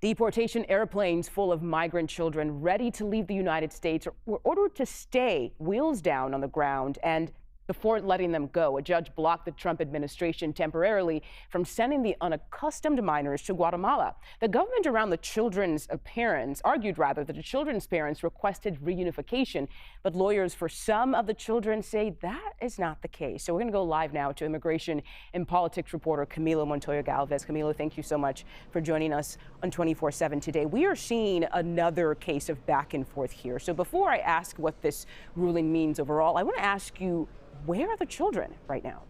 Deportation airplanes full of migrant children ready to leave the United States were ordered to stay wheels down on the ground, and before letting them go, a judge blocked the Trump administration temporarily from sending the unaccustomed minors to Guatemala. The government around the children's parents argued that the children's parents requested reunification, but lawyers for some of the children say that is not the case. So we're going to go live now to immigration and politics reporter Camilo Montoya-Galvez. Camilo, thank you so much for joining us on 24/7 today. We are seeing another case of back and forth here. So before I ask what this ruling means overall, I want to ask you, where are the children right now?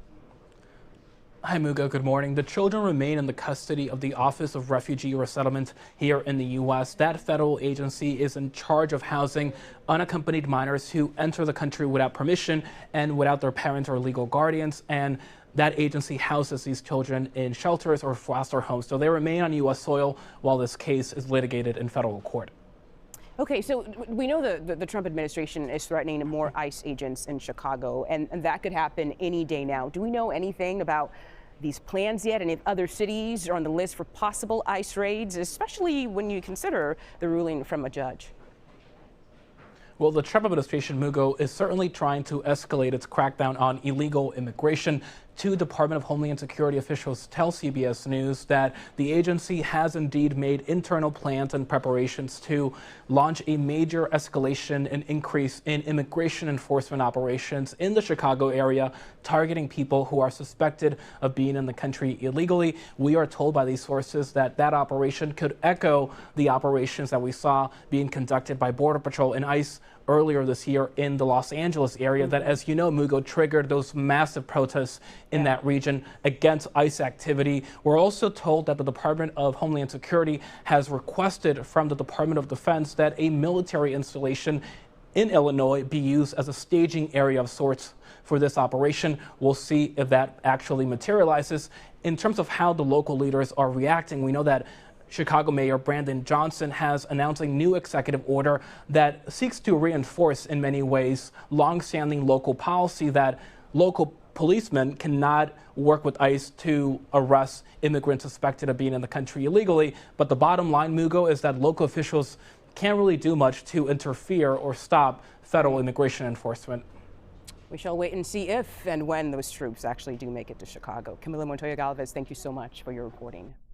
Hi, Mugo. Good morning. The children remain in the custody of the Office of Refugee Resettlement here in the U.S. That federal agency is in charge of housing unaccompanied minors who enter the country without permission and without their parents or legal guardians. And that agency houses these children in shelters or foster homes. So they remain on U.S. soil while this case is litigated in federal court. Okay, so we know the Trump administration is threatening more ICE agents in Chicago, and that could happen any day now. Do we know anything about these plans yet? And if other cities are on the list for possible ICE raids, especially when you consider the ruling from a judge? Well, the Trump administration, Mugo, is certainly trying to escalate its crackdown on illegal immigration. Two Department of Homeland Security officials tell CBS News that the agency has indeed made internal plans and preparations to launch a major escalation and increase in immigration enforcement operations in the Chicago area, targeting people who are suspected of being in the country illegally. We are told by these sources that that operation could echo the operations that we saw being conducted by Border Patrol and ICE earlier this year in the Los Angeles area that, as you know, Mugo, triggered those massive protests in that region against ICE activity. We're also told that the Department of Homeland Security has requested from the Department of Defense that a military installation in Illinois be used as a staging area of sorts for this operation. We'll see if that actually materializes. In terms of how the local leaders are reacting, we know that Chicago Mayor Brandon Johnson has announced a new executive order that seeks to reinforce, in many ways, longstanding local policy that local policemen cannot work with ICE to arrest immigrants suspected of being in the country illegally. But the bottom line, Mugo, is that local officials can't really do much to interfere or stop federal immigration enforcement. We shall wait and see if and when those troops actually do make it to Chicago. Camilo Montoya-Galvez, thank you so much for your reporting.